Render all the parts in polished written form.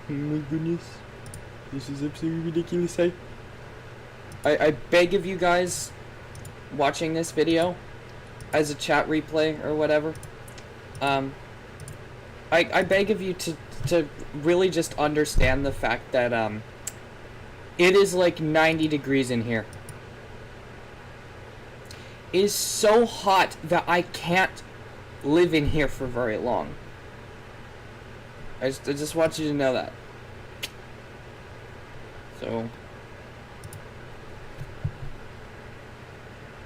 Oh my goodness. This is absolutely ridiculous, eh? I beg of you guys watching this video as a chat replay or whatever, I beg of you to really just understand the fact that it is like 90 degrees in here. It is so hot that I can't live in here for very long. I just want you to know that. So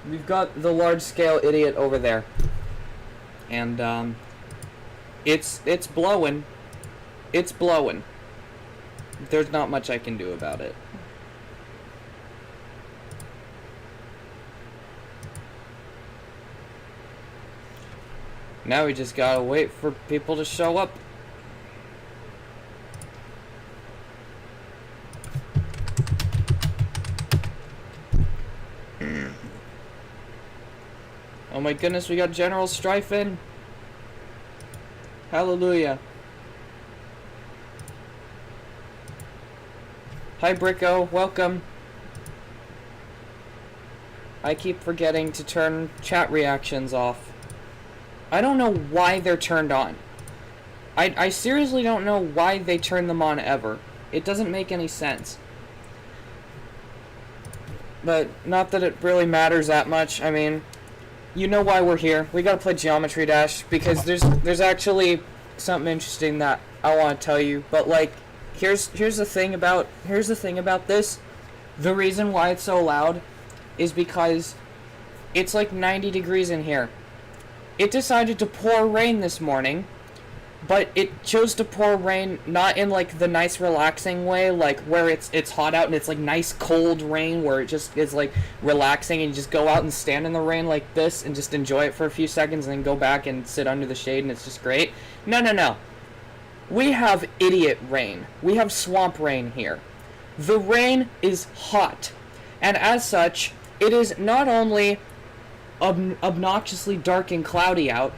we've got the large-scale idiot over there, and it's blowing. It's blowing. There's not much I can do about it. Now we just gotta wait for people to show up. Oh my goodness, we got General Strife in. Hallelujah. Hi Bricko, welcome. I keep forgetting to turn chat reactions off. I don't know why they're turned on. I seriously don't know why they turn them on ever. It doesn't make any sense. But not that it really matters that much. I mean, you know why we're here. We gotta play Geometry Dash because there's actually something interesting that I want to tell you. But like, here's the thing about this. The reason why it's so loud is because it's like 90 degrees in here. It decided to pour rain this morning, but it chose to pour rain not in like the nice relaxing way, like where it's hot out and it's like nice cold rain where it just is like relaxing and you just go out and stand in the rain like this and just enjoy it for a few seconds and then go back and sit under the shade and it's just great. No. We have idiot rain. We have swamp rain here. The rain is hot, and as such, it is not only obnoxiously dark and cloudy out,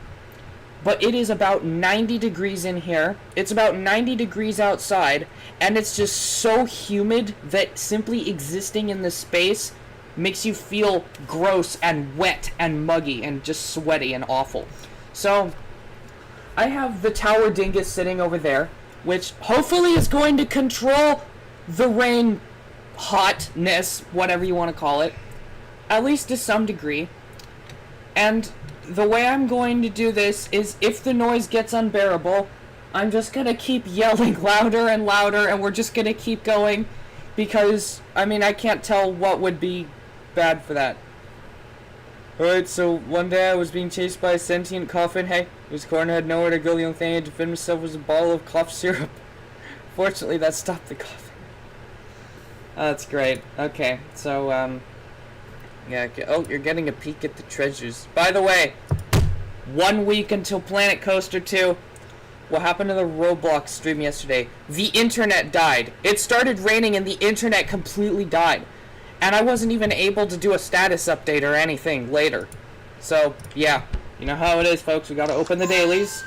but it is about 90 degrees in here. It's about 90 degrees outside, and it's just so humid that simply existing in this space makes you feel gross and wet and muggy and just sweaty and awful. So I have the Tower Dingus sitting over there, which hopefully is going to control the rain hotness, whatever you want to call it, at least to some degree. And the way I'm going to do this is if the noise gets unbearable, I'm just going to keep yelling louder and louder, and we're just going to keep going, because, I mean, I can't tell what would be bad for that. Alright, so one day I was being chased by a sentient coffin. Hey, his corner had nowhere to go. The only thing I had to defend myself was a bottle of cough syrup. Fortunately, that stopped the coughing. That's great. Okay, so, yeah, oh, you're getting a peek at the treasures. By the way, 1 week until Planet Coaster 2. What happened to the Roblox stream yesterday? The internet died. It started raining and the internet completely died. And I wasn't even able to do a status update or anything later. So, yeah. You know how it is, folks. We gotta open the dailies.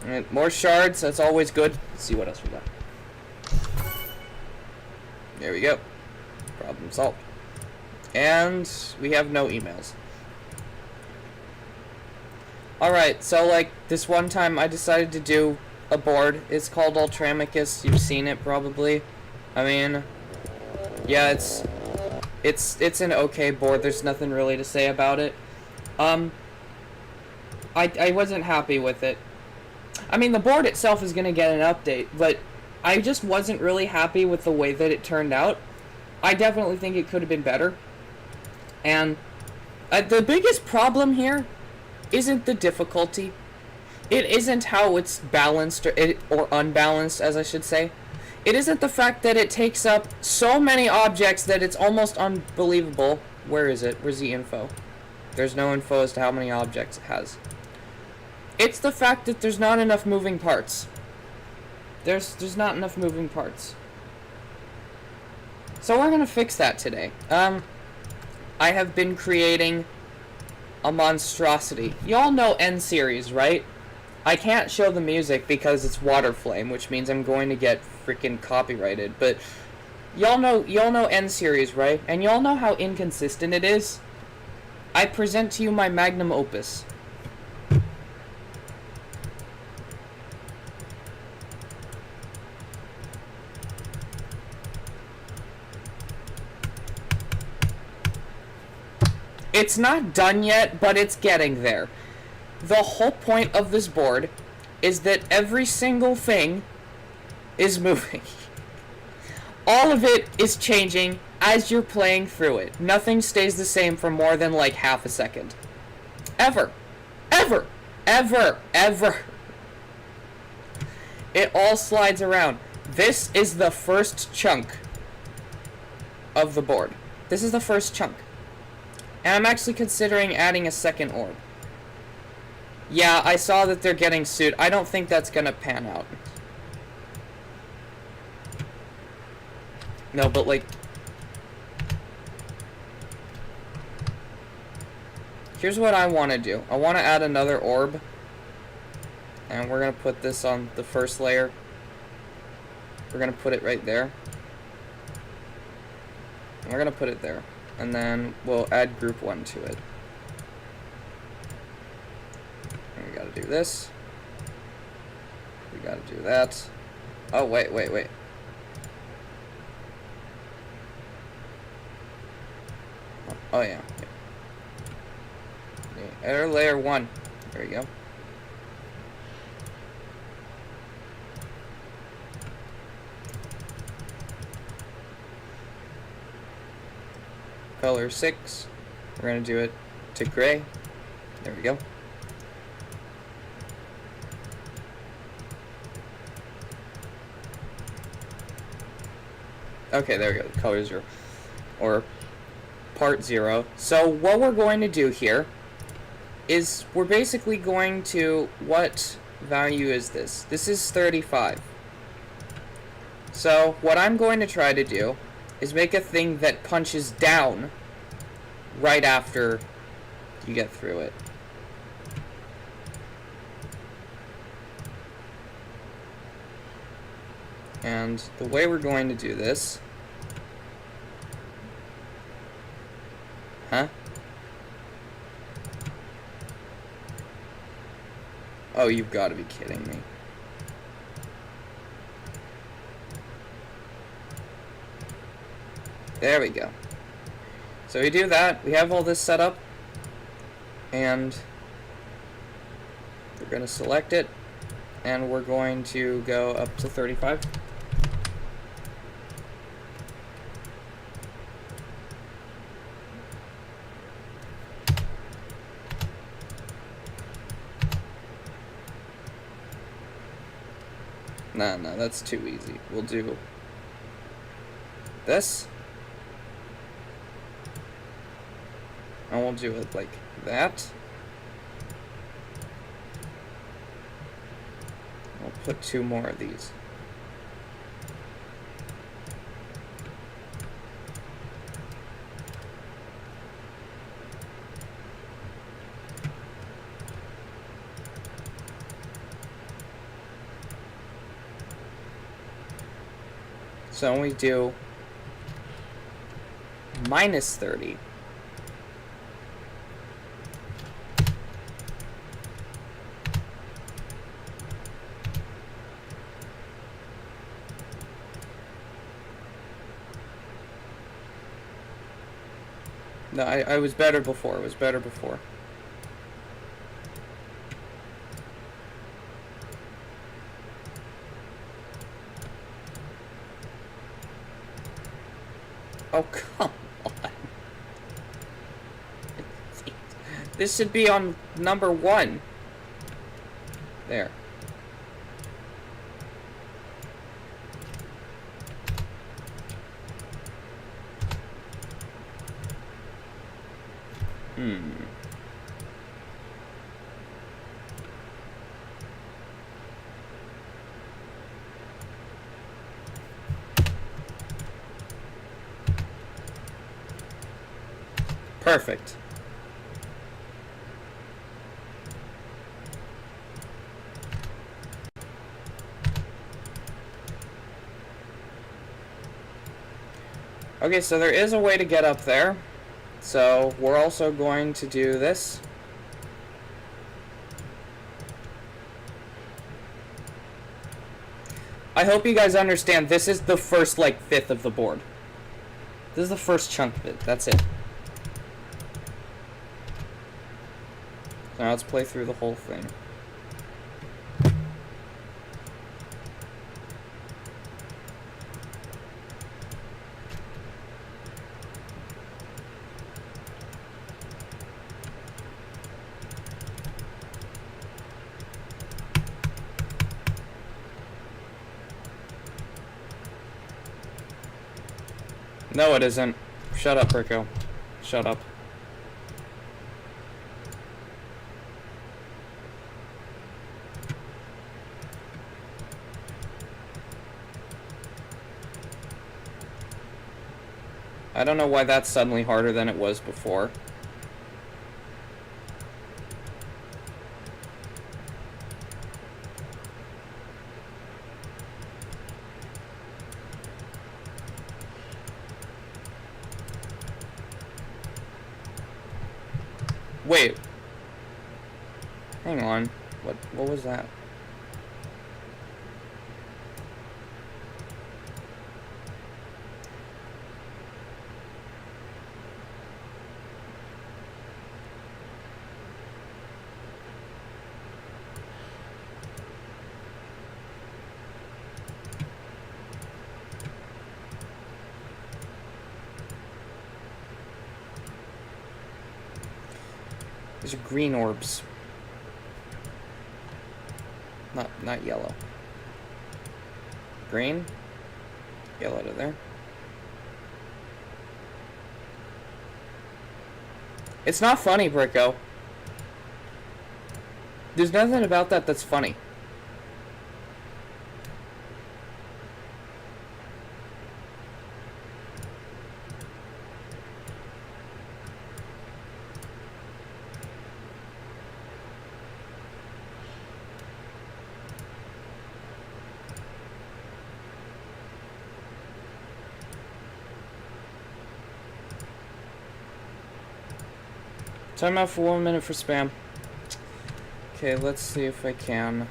And more shards. That's always good. Let's see what else we got. There we go. Problem solved. And we have no emails. Alright, so like this one time I decided to do a board. It's called Ultramachus. You've seen it probably. I mean, yeah, it's an okay board. There's nothing really to say about it. I wasn't happy with it. I mean, the board itself is gonna get an update, but I just wasn't really happy with the way that it turned out. I definitely think it could have been better. And the biggest problem here isn't the difficulty. It isn't how it's balanced or unbalanced, as I should say. It isn't the fact that it takes up so many objects that it's almost unbelievable. Where is it? Where's the info? There's no info as to how many objects it has. It's the fact that there's not enough moving parts. There's not enough moving parts. So we're gonna fix that today. I have been creating a monstrosity. Y'all know N-Series, right? I can't show the music because it's Waterflame, which means I'm going to get freaking copyrighted. But y'all know N series, right? And y'all know how inconsistent it is. I present to you my magnum opus. It's not done yet, but it's getting there. The whole point of this board is that every single thing is moving. All of it is changing as you're playing through it. Nothing stays the same for more than like half a second. Ever. Ever. Ever. Ever. It all slides around. This is the first chunk of the board. This is the first chunk. And I'm actually considering adding a second orb. Yeah, I saw that they're getting sued. I don't think that's gonna pan out. No, but like... Here's what I want to do. I want to add another orb. And we're gonna put this on the first layer. We're gonna put it right there. And we're gonna put it there. And then we'll add group 1 to it. And we gotta do this. We gotta do that. Oh, wait. Oh, yeah. Enter layer 1. There we go. Color 6. We're gonna do it to gray. There we go. Okay, there we go. Color 0. Or part 0. So what we're going to do here is we're basically going to... What value is this? This is 35. So what I'm going to try to do is make a thing that punches down right after you get through it. And the way we're going to do this... Huh? Oh, you've got to be kidding me. There we go. So we do that, we have all this set up, and we're going to select it, and we're going to go up to 35. No, that's too easy. We'll do this. And we'll do it like that. We'll put 2 more of these. So we do minus 30. No, I was better before. It was better before. Oh, come on. This should be on number 1. There. Perfect. Okay, so there is a way to get up there. So we're also going to do this. I hope you guys understand, this is the first, like, fifth of the board. This is the first chunk of it. That's it. So now let's play through the whole thing. No, it isn't. Shut up, Rico. Shut up. I don't know why that's suddenly harder than it was before. Wait. Hang on. What was that? These are green orbs. Not yellow. Green? Yellow to there. It's not funny, Bricko. There's nothing about that that's funny. Time out for 1 minute for spam. Okay, let's see if I can.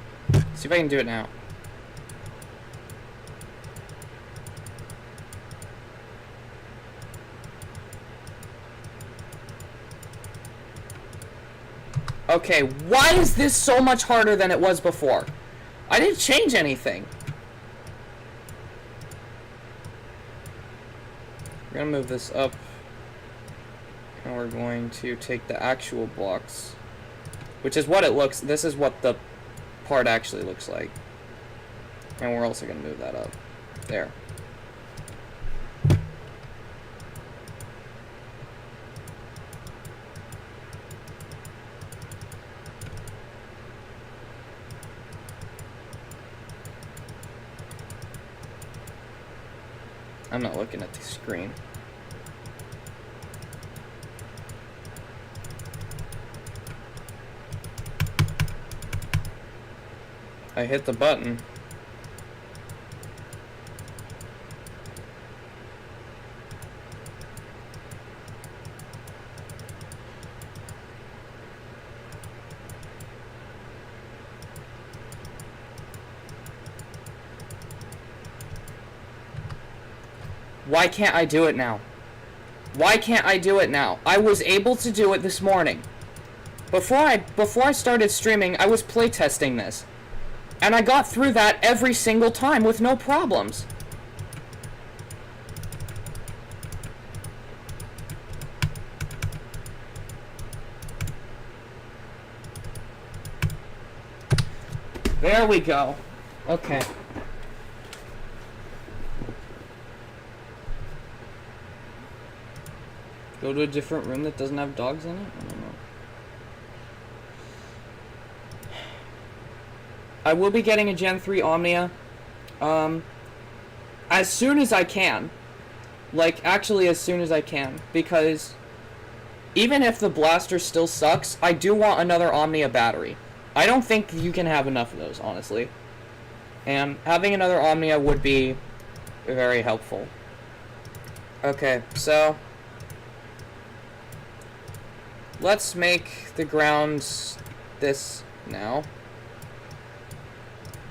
See if I can do it now. Okay, why is this so much harder than it was before? I didn't change anything. We're gonna move this up. And we're going to take the actual blocks, which is what it looks. This is what the part actually looks like. And we're also going to move that up. There. I'm not looking at the screen. I hit the button. Why can't I do it now? Why can't I do it now? I was able to do it this morning. Before I started streaming, I was playtesting this. And I got through that every single time with no problems. There we go. Okay. Go to a different room that doesn't have dogs in it? I don't know. I will be getting a Gen 3 Omnia, as soon as I can. Like, actually as soon as I can. Because, even if the blaster still sucks, I do want another Omnia battery. I don't think you can have enough of those, honestly. And having another Omnia would be very helpful. Okay, so let's make the grounds this now.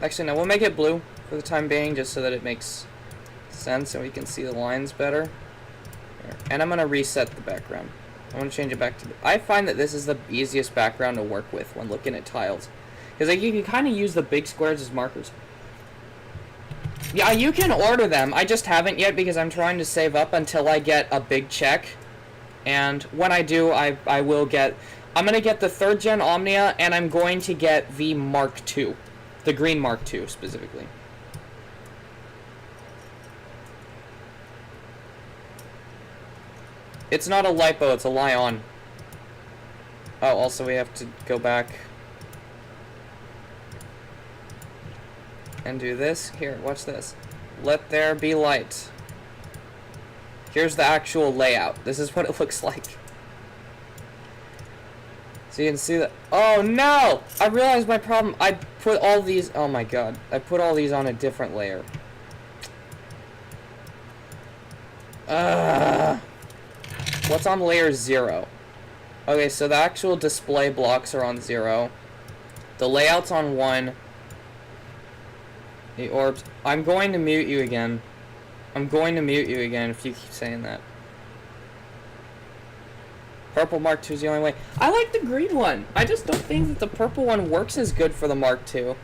Actually, no, we'll make it blue for the time being, just so that it makes sense and we can see the lines better. And I'm gonna reset the background. I want to change it back to... I find that this is the easiest background to work with when looking at tiles. Because like, you can kind of use the big squares as markers. Yeah, you can order them. I just haven't yet because I'm trying to save up until I get a big check. And when I do, I will get... I'm going to get the 3rd Gen Omnia, and I'm going to get the Mark II. The green Mark II, specifically. It's not a lipo, it's a Lion. Oh, also we have to go back and do this. Here, watch this. Let there be light. Here's the actual layout. This is what it looks like. So you can see that. Oh no! I realized my problem. I put all these. Oh my god. I put all these on a different layer. What's on layer 0? Okay, so the actual display blocks are on 0. The layout's on 1. The orbs. I'm going to mute you again. I'm going to mute you again if you keep saying that. Purple Mark II is the only way. I like the green one. I just don't think that the purple one works as good for the Mark II.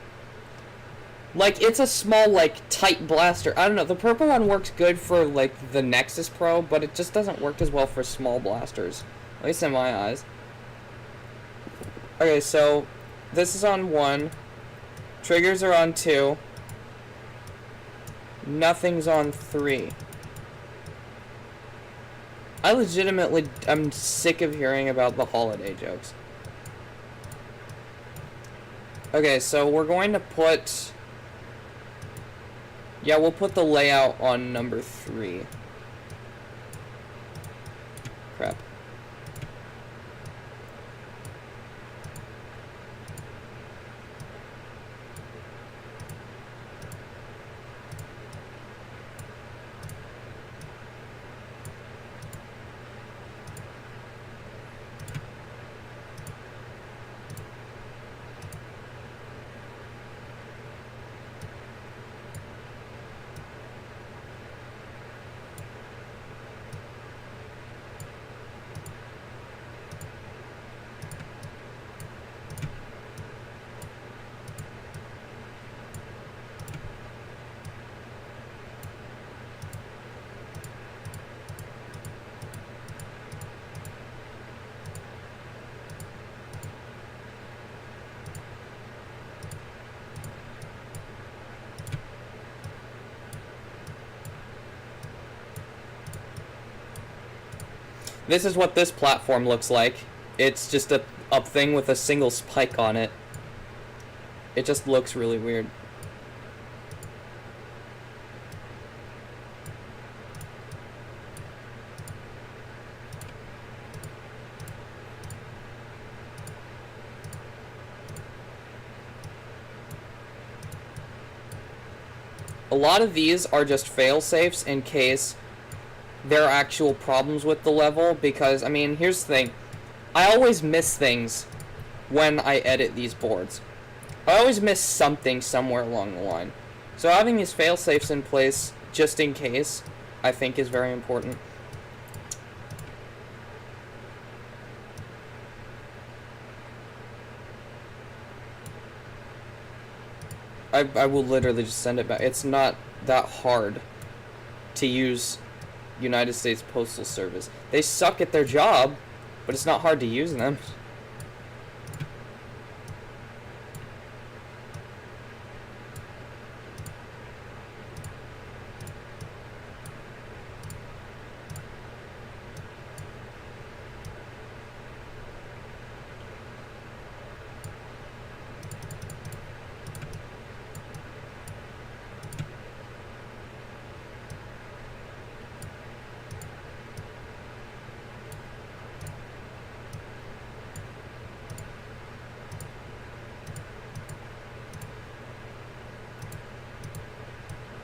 Like, it's a small, like, tight blaster. I don't know, the purple one works good for, like, the Nexus Pro, but it just doesn't work as well for small blasters. At least in my eyes. Okay, so, this is on 1. Triggers are on 2. Nothing's on 3. I legitimately, I'm sick of hearing about the holiday jokes. Okay, so we're going to put... Yeah, we'll put the layout on number 3. Crap. This is what this platform looks like. It's just a thing with a single spike on it. It just looks really weird. A lot of these are just fail-safes in case there are actual problems with the level, because, I mean, here's the thing. I always miss things when I edit these boards. I always miss something somewhere along the line. So having these fail-safes in place, just in case, I think is very important. I will literally just send it back. It's not that hard to use United States Postal Service. They suck at their job, but it's not hard to use them.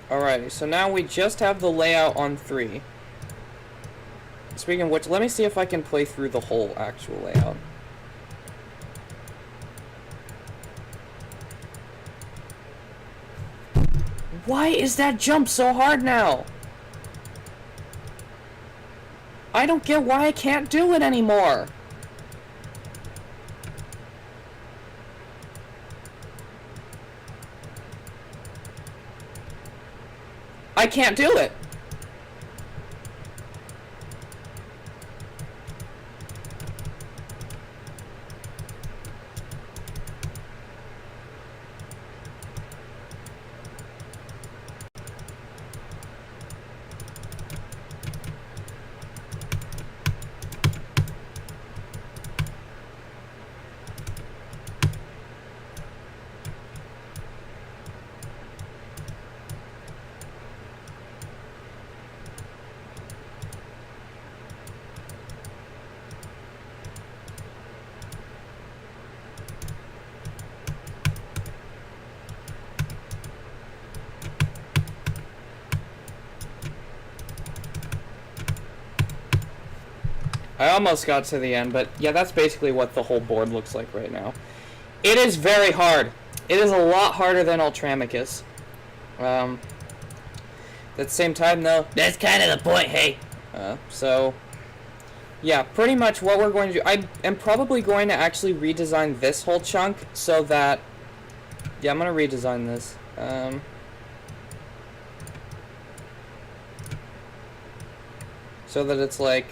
Alrighty, so now we just have the layout on 3. speaking of which, let me see if I can play through the whole actual layout. Why is that jump so hard now? I don't get why I can't do it anymore. I can't do it. I almost got to the end, but yeah, that's basically what the whole board looks like right now. It is very hard. It is a lot harder than Ultramachus. At the same time, though, that's kind of the point, hey. So, yeah, pretty much what we're going to do. I am probably going to actually redesign this whole chunk so that... Yeah, I'm going to redesign this. So that it's like...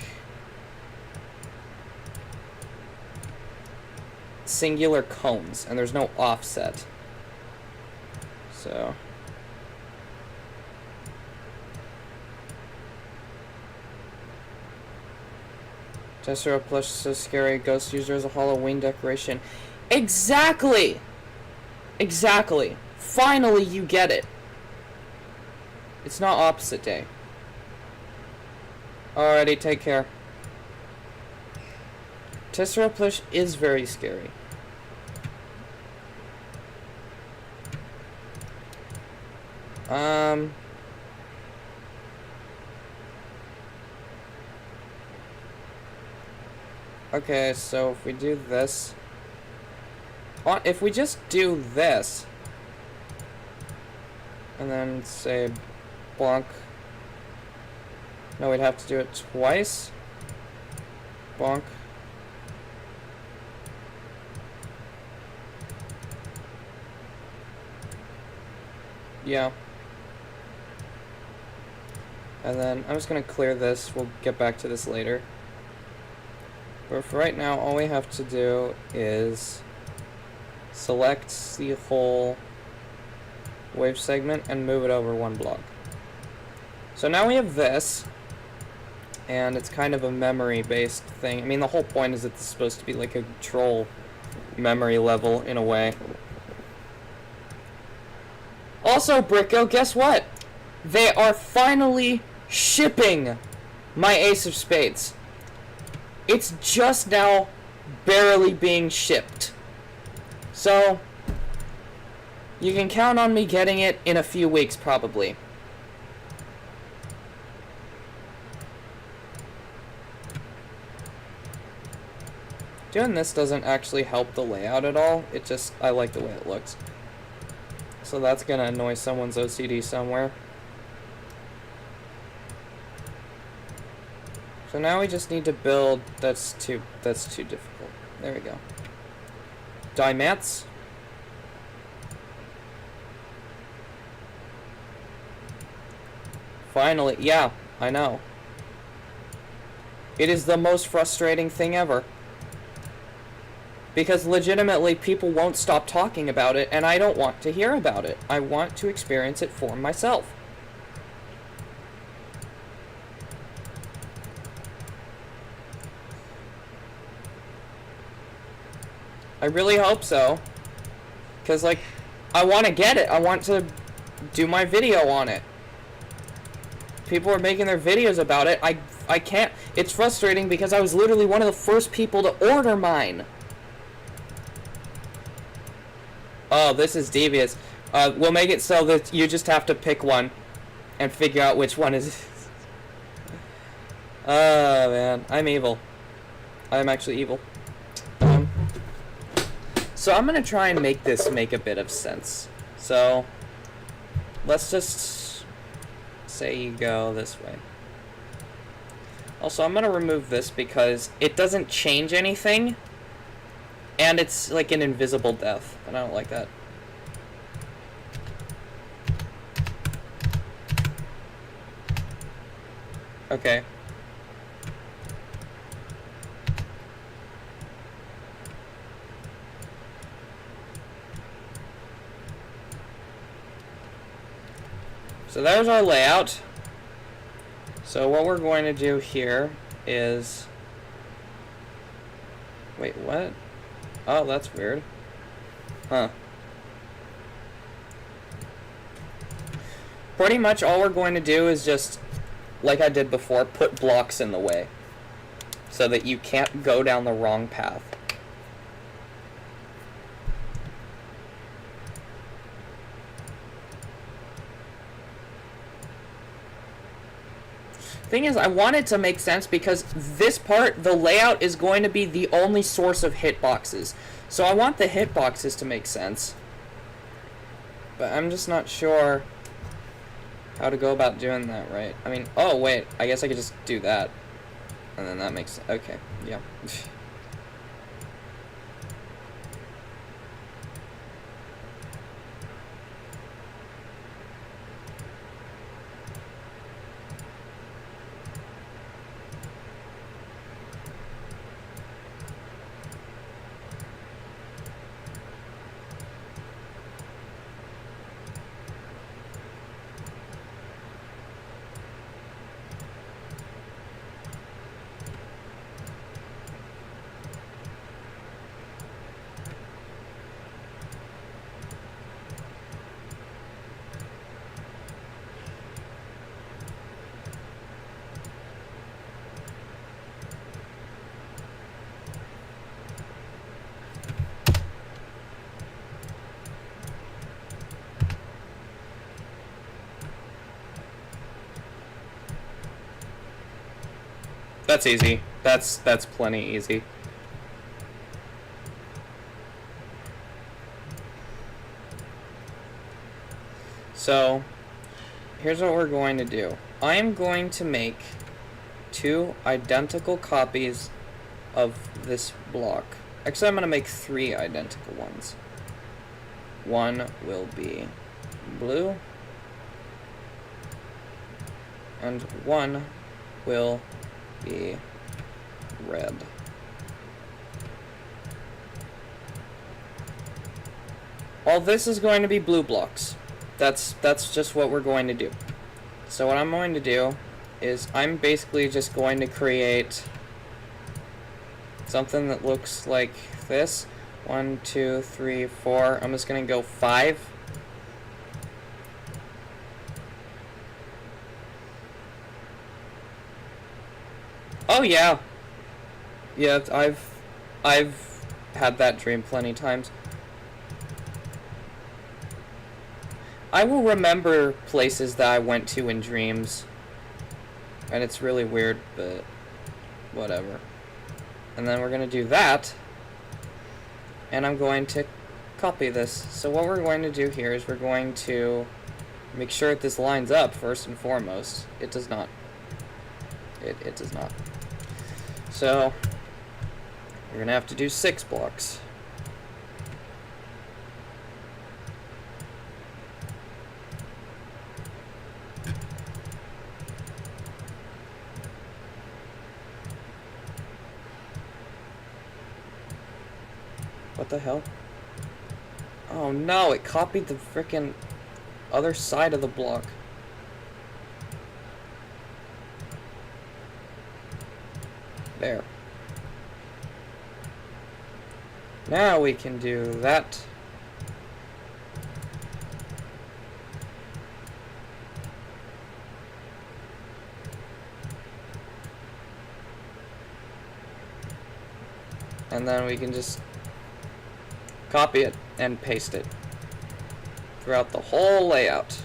singular cones, and there's no offset. So... Tessera plush so scary, ghost user as a Halloween decoration. Exactly! Exactly. Finally you get it. It's not opposite day. Alrighty, take care. Tessera plush is very scary. Okay, so if we do this... If we just do this... And then say... Bonk... No, we'd have to do it twice. Bonk. Yeah. And then I'm just gonna clear this. We'll get back to this later. But for right now, all we have to do is select the whole wave segment and move it over one block. So now we have this, and it's kind of a memory-based thing. I mean, the whole point is that it's supposed to be like a control memory level in a way. Also, Bricko, guess what? They are finally shipping my Ace of Spades. It's just now barely being shipped. So, you can count on me getting it in a few weeks, probably. Doing this doesn't actually help the layout at all. It just, I like the way it looks. So that's gonna annoy someone's OCD somewhere. So now we just need to build, that's too difficult. There we go. Die mats. Finally, yeah, I know. It is the most frustrating thing ever. Because legitimately, people won't stop talking about it, and I don't want to hear about it. I want to experience it for myself. I really hope so. Because, like, I want to get it. I want to do my video on it. People are making their videos about it. I can't. It's frustrating because I was literally one of the first people to order mine. Oh, this is devious. We'll make it so that you just have to pick one and figure out which one is... Oh man, I'm evil. I'm actually evil. So I'm gonna try and make this make a bit of sense. So let's just say you go this way. Also, I'm gonna remove this because it doesn't change anything, and it's like an invisible death, and I don't like that. Okay. So there's our layout. So what we're going to do here is... Wait, what? Oh, that's weird. Huh. Pretty much all we're going to do is just, like I did before, put blocks in the way. So that you can't go down the wrong path. Thing is, I want it to make sense because this part, the layout, is going to be the only source of hitboxes. So I want the hitboxes to make sense. But I'm just not sure how to go about doing that right. I mean, oh wait, I guess I could just do that. And then that makes, okay, yeah. That's easy. That's plenty easy. So, here's what we're going to do. I am going to make 2 identical copies of this block. Actually, I'm going to make 3 identical ones. One will be blue, and one will be red. All this is going to be blue blocks. That's just what we're going to do. So what I'm going to do is I'm basically just going to create something that looks like this. 1, 2, 3, 4. I'm just going to go 5. Oh yeah. Yeah, I've had that dream plenty times. I will remember places that I went to in dreams. And it's really weird, but whatever. And then we're going to do that. And I'm going to copy this. So what we're going to do here is we're going to make sure that this lines up first and foremost. It does not. It does not. So we're going to have to do 6 blocks. What the hell? Oh no, it copied the frickin' other side of the block. There. Now we can do that. And then we can just copy it and paste it throughout the whole layout.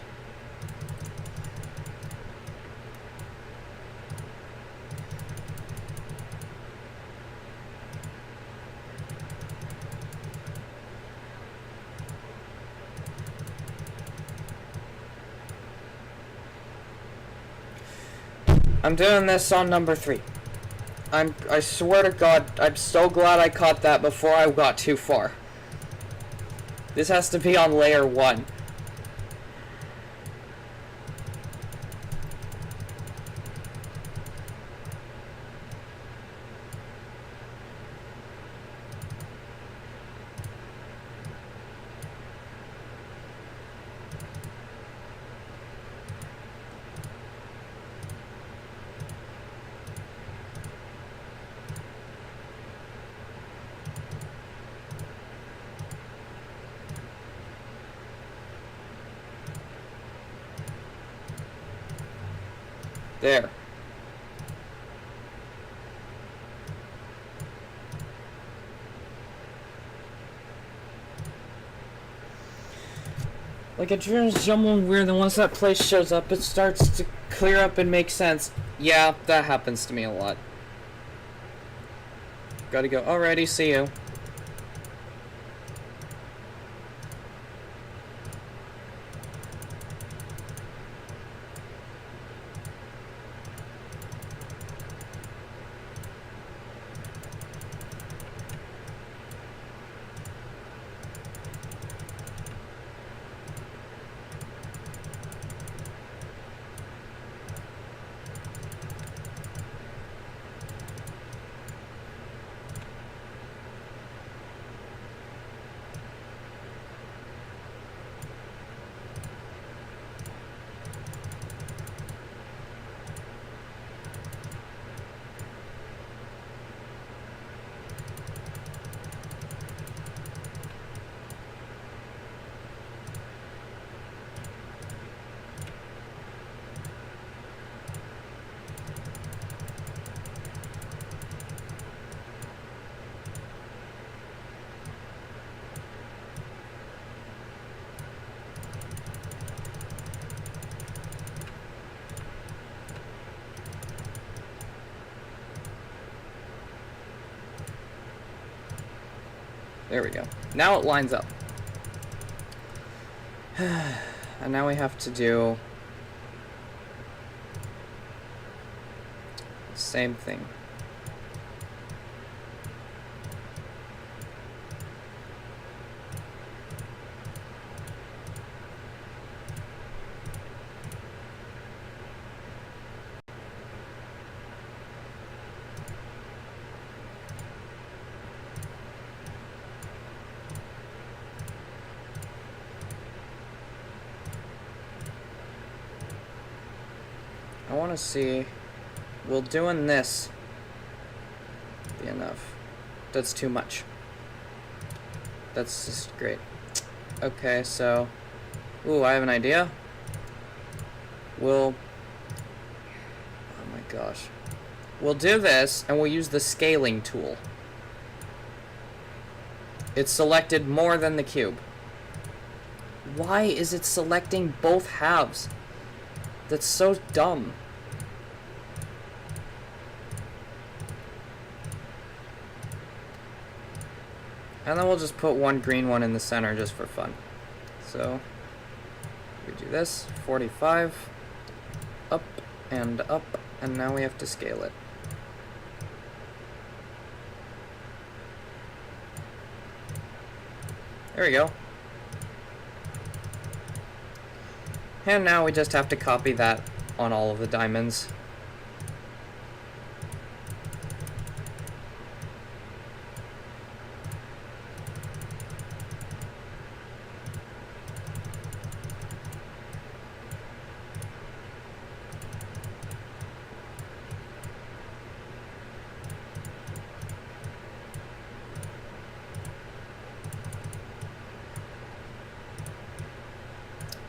I'm doing this on number 3. I swear to God, I'm so glad I caught that before I got too far. This has to be on layer 1. There. Like a dream's jumbling weird, and once that place shows up, it starts to clear up and make sense. Yeah, that happens to me a lot. Gotta go. Alrighty, see you. There we go. Now it lines up. And now we have to do the same thing. I want to see, will doing this be enough? That's too much. That's just great. Okay, so, ooh, I have an idea. Oh my gosh. We'll do this, and we'll use the scaling tool. It's selected more than the cube. Why is it selecting both halves? That's so dumb. And then we'll just put one green one in the center just for fun. So, we do this, 45, up, and now we have to scale it. There we go. And now we just have to copy that on all of the diamonds.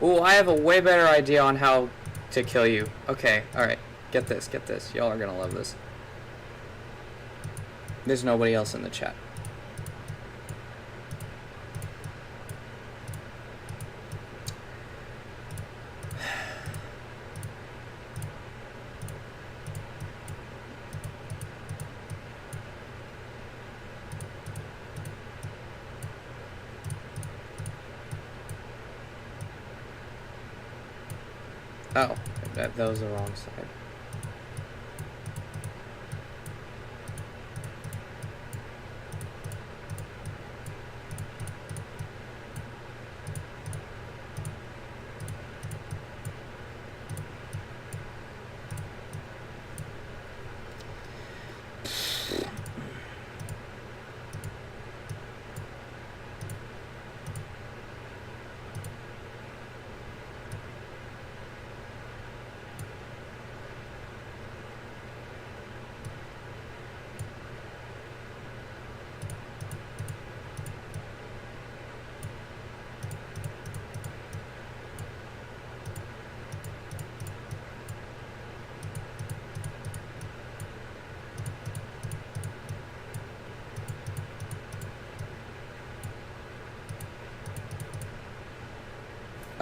Ooh, I have a way better idea on how to kill you. Okay, alright. Get this, get this. Y'all are gonna love this. There's nobody else in the chat. Oh, that was the wrong side.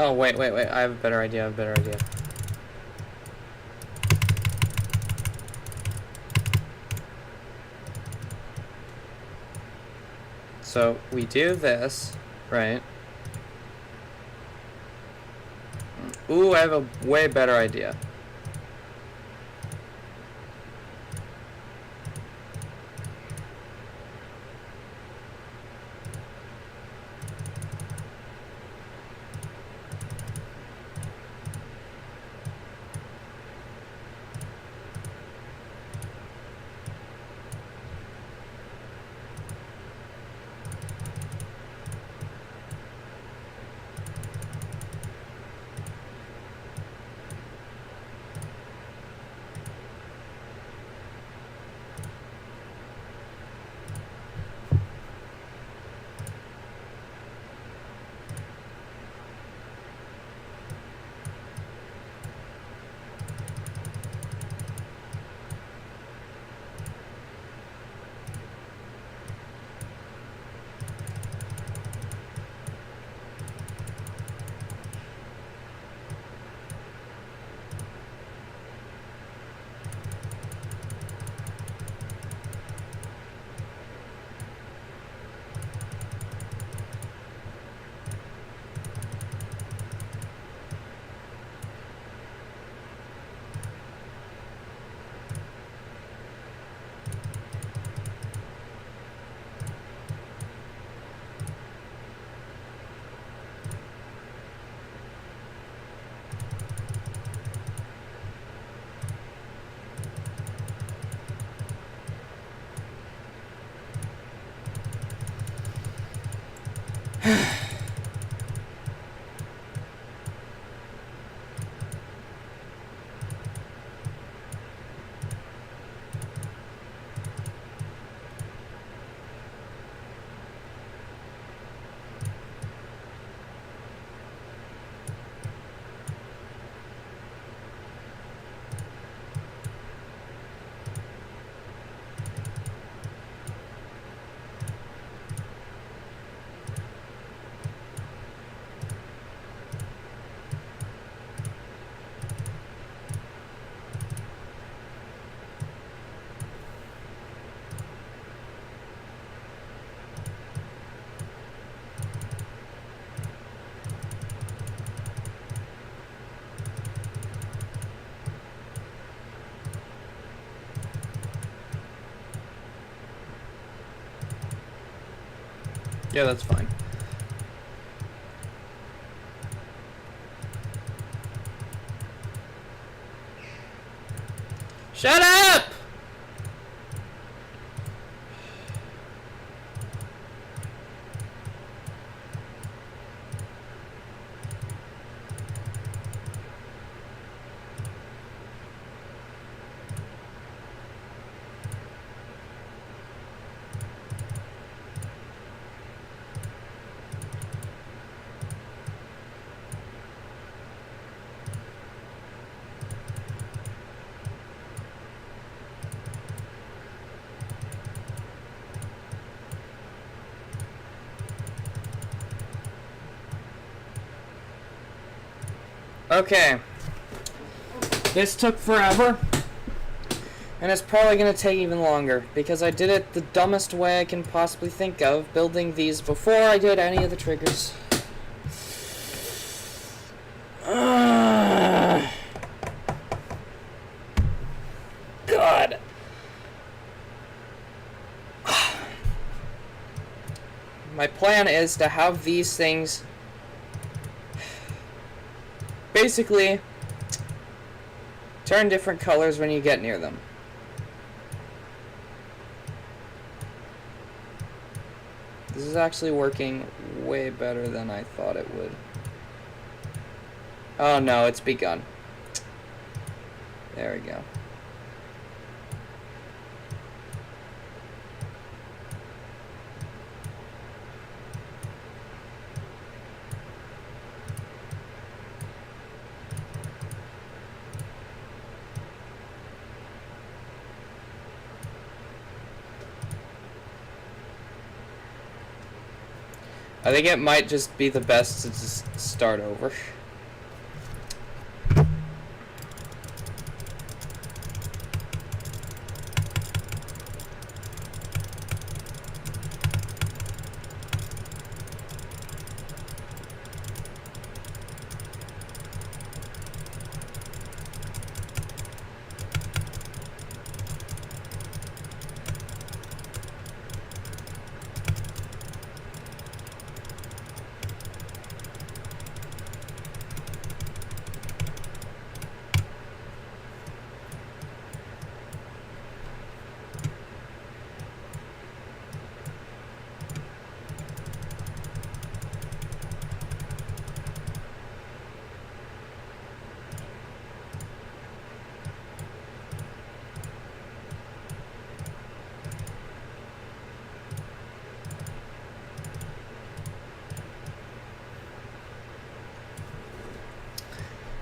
Oh, wait. I have a better idea. So, we do this, right? Ooh, I have a way better idea. Yeah, that's fine. Shut up! Okay. This took forever. And it's probably going to take even longer, because I did it the dumbest way I can possibly think of, building these before I did any of the triggers. God. My plan is to have these things basically turn different colors when you get near them. This is actually working way better than I thought it would. Oh no, it's begun. There we go. I think it might just be the best to just start over.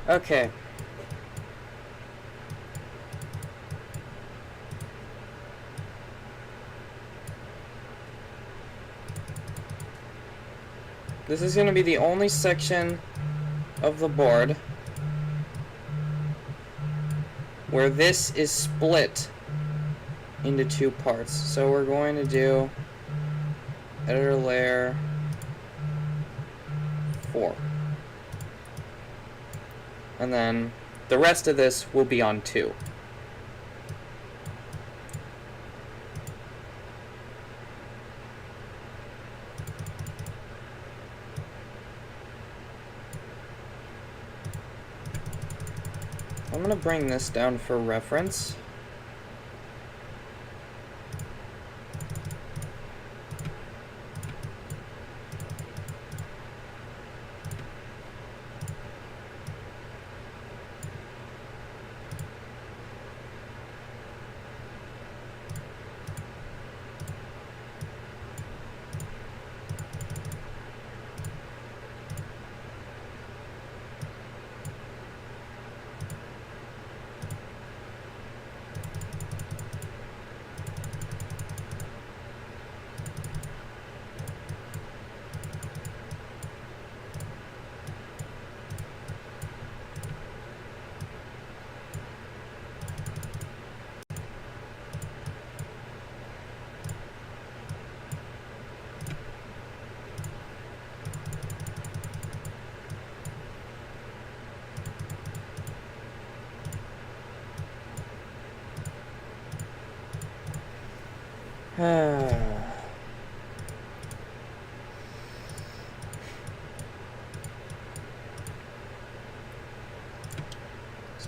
Okay. This is going to be the only section of the board where this is split into two parts. So we're going to do editor layer 4. And then the rest of this will be on 2. I'm going to bring this down for reference.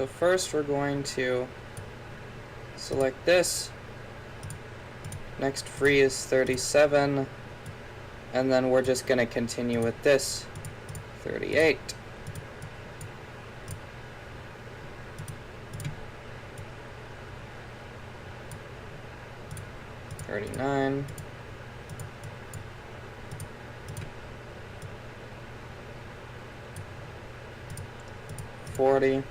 So first we're going to select this. Next free is 37. And then we're just going to continue with this. 38. $39. 40.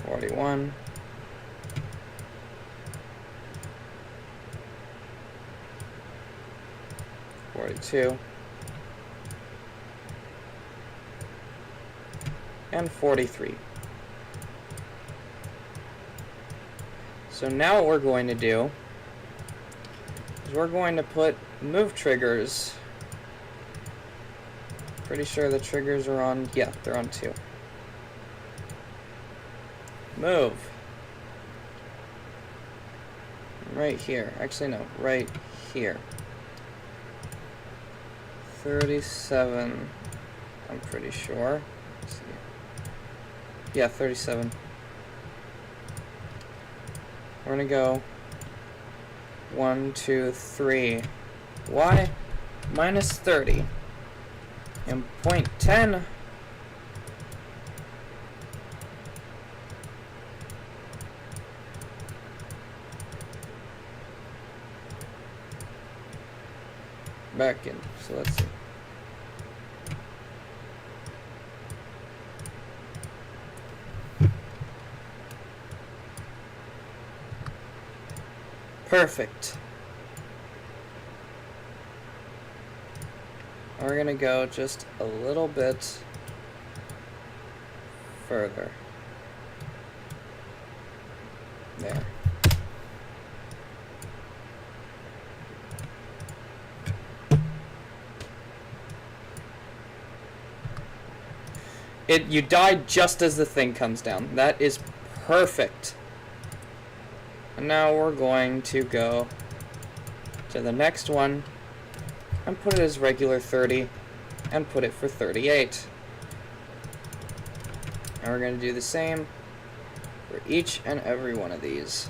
41. 42. And 43. So now what we're going to do is we're going to put move triggers. Pretty sure the triggers are on, yeah, they're on 2. Move. Right here. Actually, no, right here. 37, I'm pretty sure. Let's see. Yeah, 37. We're gonna go 1, 2, 3. Y minus 30. And point 10. Back in. So let's see. Perfect. We're gonna go just a little bit further. There. You died just as the thing comes down. That is perfect. And now we're going to go to the next one and put it as regular 30 and put it for 38. And we're going to do the same for each and every one of these.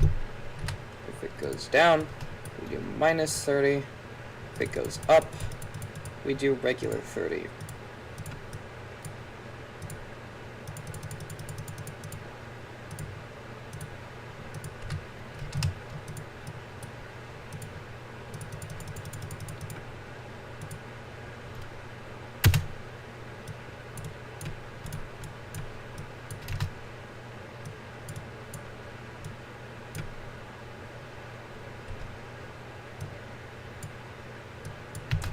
If it goes down, we do minus 30. If it goes up, we do regular 30.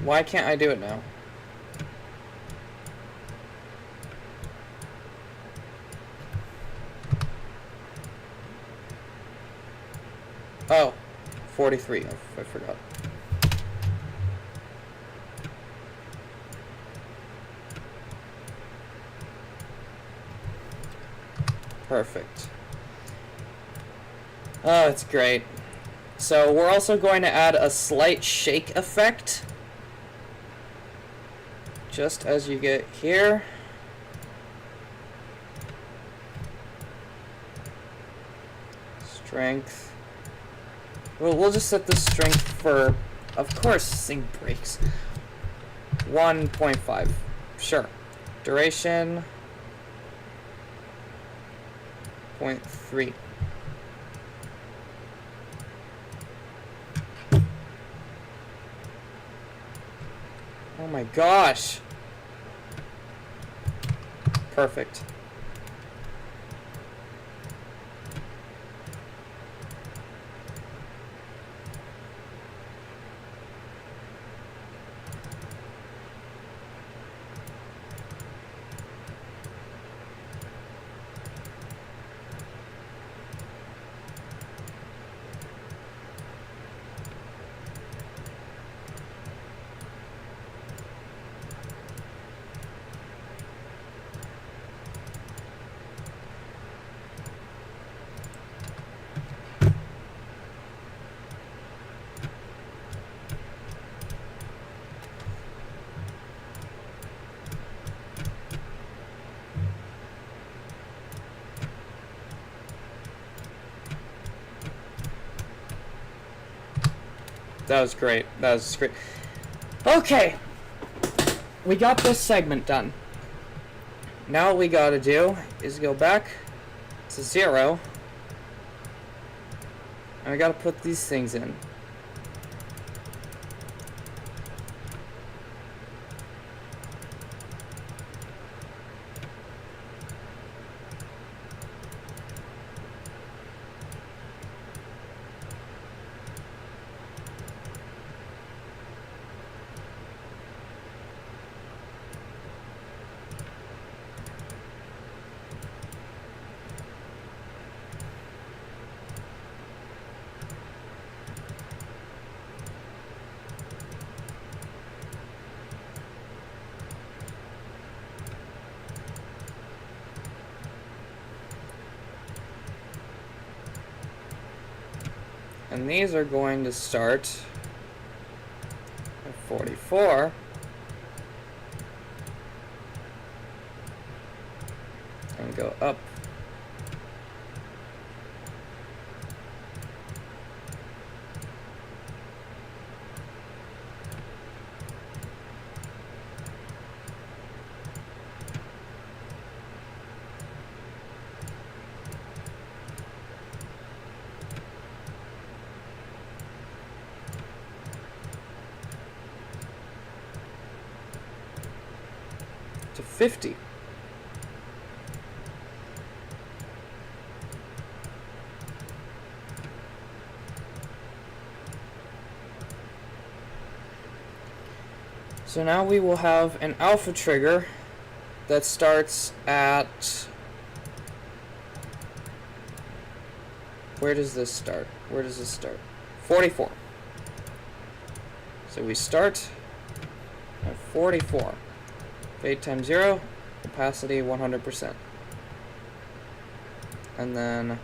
Why can't I do it now? Oh, 43. I forgot. Perfect. Oh, it's great. So we're also going to add a slight shake effect. Just as you get here. Strength. Well, we'll just set the strength for, of course, this thing breaks. 1.5. Sure. Duration. 0.3. Oh my gosh. Perfect. That was great. That was great. Okay. We got this segment done. Now what we gotta do is go back to 0. And we gotta put these things in. And these are going to start at 44 and go up. To 50. So now we will have an alpha trigger that starts at... Where does this start? 44. So we start at 44. Fade times 0, opacity 100%. And then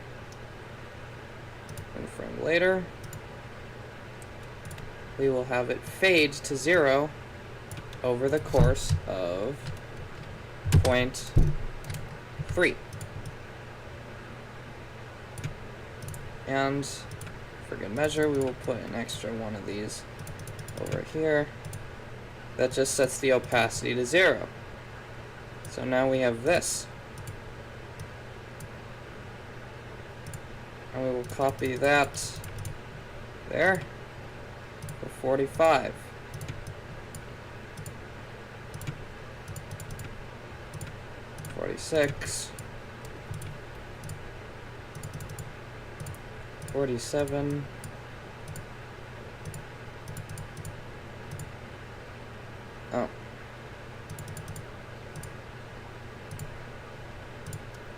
1 frame later, we will have it fade to 0 over the course of 0.3. And for good measure, we will put an extra one of these over here. That just sets the opacity to 0. So now we have this. And we will copy that there for 45. 46. 47. Oh.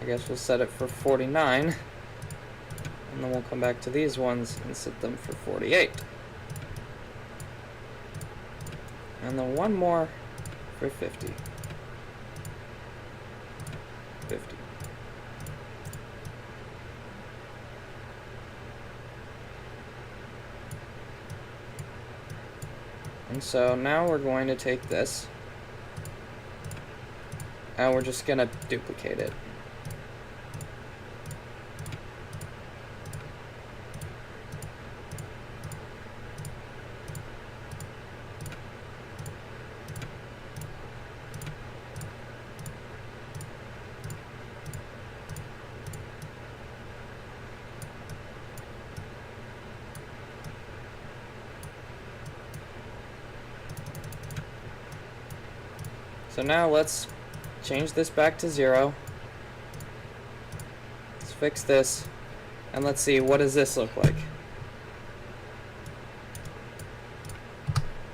I guess we'll set it for 49. And then we'll come back to these ones and set them for 48. And then one more for 50. 50. And so now we're going to take this and we're just going to duplicate it. So now let's change this back to 0. Let's fix this. And let's see, what does this look like?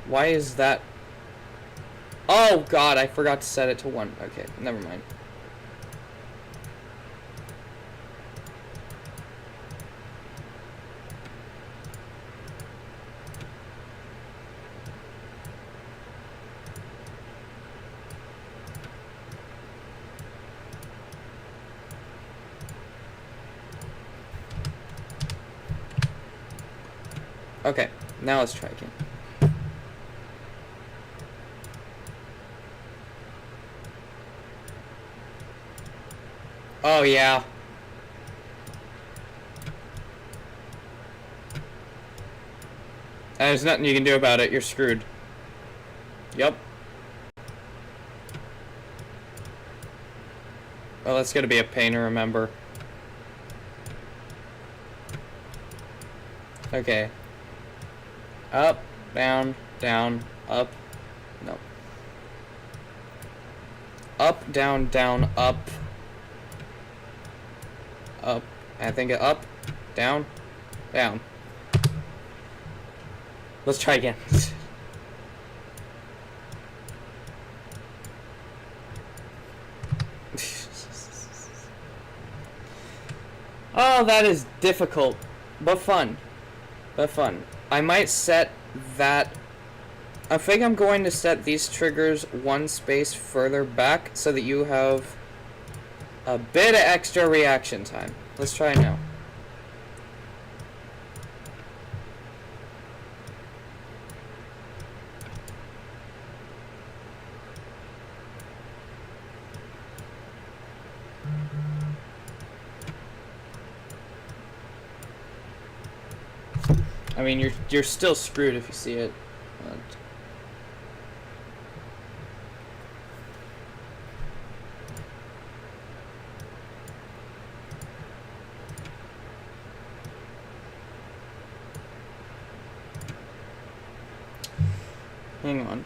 Why is that? Oh god, I forgot to set it to 1. Okay, never mind. Okay, now let's try again. Oh yeah. There's nothing you can do about it, you're screwed. Yup. Well, that's gonna be a pain to remember. Okay. Up, down, down, up. No. Up, down, down, up. Up. I think up, down, down. Let's try again. Oh, that is difficult, but fun. But fun. I might set that... I think I'm going to set these triggers one space further back so that you have a bit of extra reaction time. Let's try now. I mean, you're still screwed if you see it. But hang on.